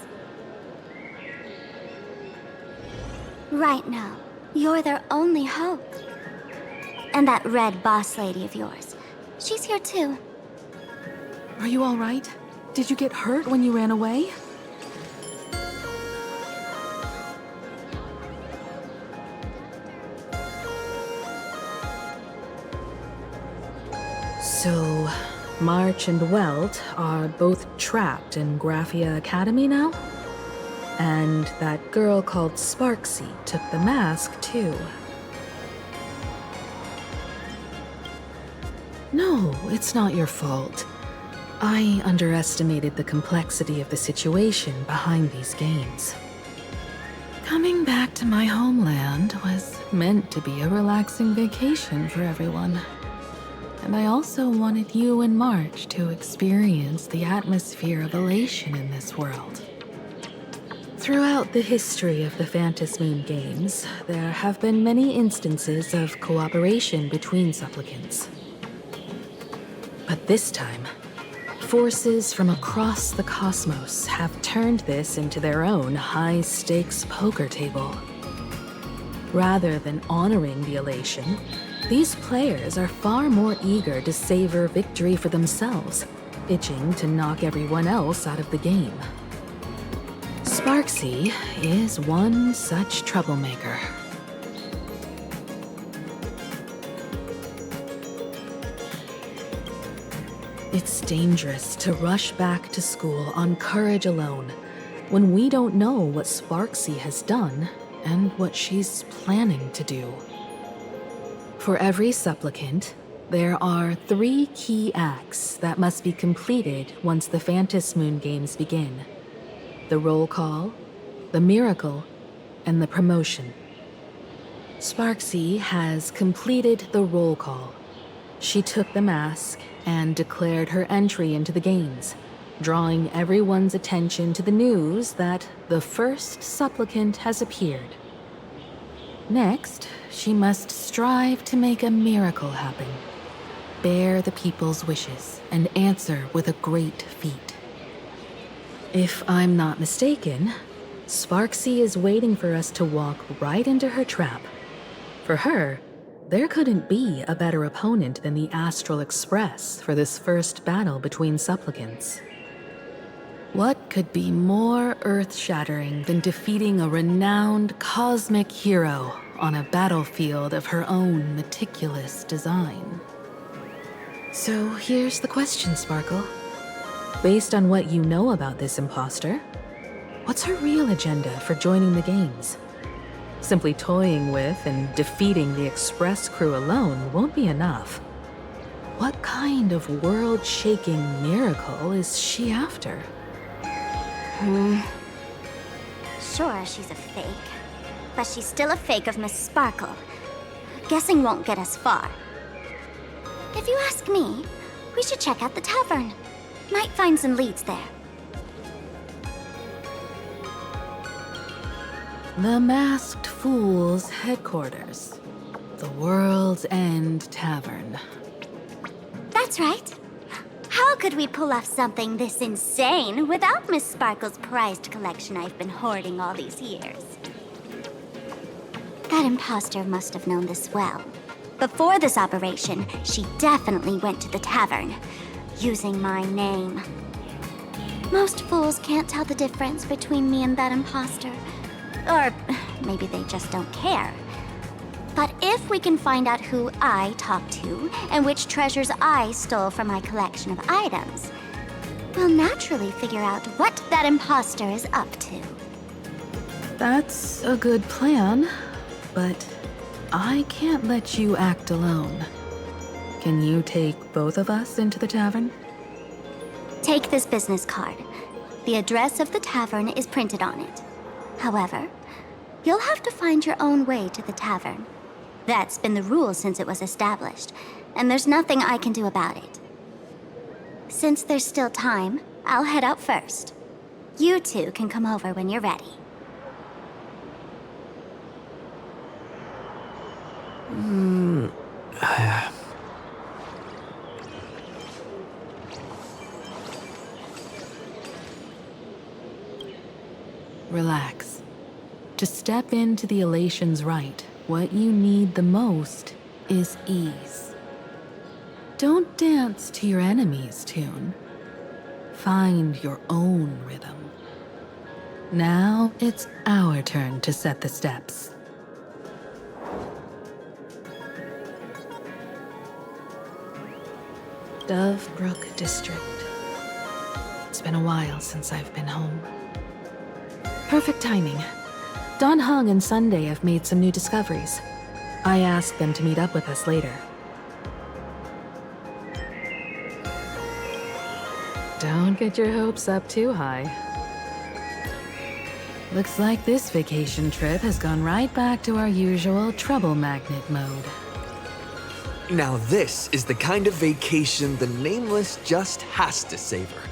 Right now, you're their only hope. And that red boss lady of yours, she's here too. Are you all right? Did you get hurt when you ran away? So, March and Welt are both trapped in Graphia Academy now? And that girl called Sparksy took the mask, too. No, it's not your fault. I underestimated the complexity of the situation behind these games. Coming back to my homeland was meant to be a relaxing vacation for everyone. And I also wanted you and March to experience the atmosphere of elation in this world. Throughout the history of the Phantom Moon games, there have been many instances of cooperation between supplicants. But this time, forces from across the cosmos have turned this into their own high-stakes poker table. Rather than honoring the elation, these players are far more eager to savor victory for themselves, itching to knock everyone else out of the game. Sparksy is one such troublemaker. It's dangerous to rush back to school on courage alone when we don't know what Sparksy has done and what she's planning to do. For every supplicant, there are 3 key acts that must be completed once the Phantom Moon games begin. The roll call, the miracle, and the promotion. Sparksy has completed the roll call. She took the mask and declared her entry into the games, drawing everyone's attention to the news that the first supplicant has appeared. Next, she must strive to make a miracle happen, bear the people's wishes, and answer with a great feat. If I'm not mistaken, Sparksy is waiting for us to walk right into her trap. For her, there couldn't be a better opponent than the Astral Express for this first battle between supplicants. What could be more earth-shattering than defeating a renowned cosmic hero on a battlefield of her own meticulous design? So here's the question, Sparkle. Based on what you know about this imposter, what's her real agenda for joining the games? Simply toying with and defeating the Express crew alone won't be enough. What kind of world-shaking miracle is she after? Sure, she's a fake. But she's still a fake of Miss Sparkle. Guessing won't get us far. If you ask me, we should check out the tavern. Might find some leads there. The Masked Fool's headquarters. The World's End Tavern. That's right. How could we pull off something this insane without Miss Sparkle's prized collection I've been hoarding all these years? That imposter must have known this well. Before this operation, she definitely went to the tavern, using my name. Most fools can't tell the difference between me and that imposter. Or maybe they just don't care. But if we can find out who I talked to and which treasures I stole from my collection of items, we'll naturally figure out what that imposter is up to. That's a good plan, but I can't let you act alone. Can you take both of us into the tavern? Take this business card. The address of the tavern is printed on it. However, you'll have to find your own way to the tavern. That's been the rule since it was established, and there's nothing I can do about it. Since there's still time, I'll head out first. You two can come over when you're ready. Relax. To step into the elation's right, what you need the most is ease. Don't dance to your enemy's tune. Find your own rhythm. Now it's our turn to set the steps. Dovebrook District. It's been a while since I've been home. Perfect timing. Don Hung and Sunday have made some new discoveries. I asked them to meet up with us later. Don't get your hopes up too high. Looks like this vacation trip has gone right back to our usual trouble magnet mode. Now this is the kind of vacation the Nameless just has to savor.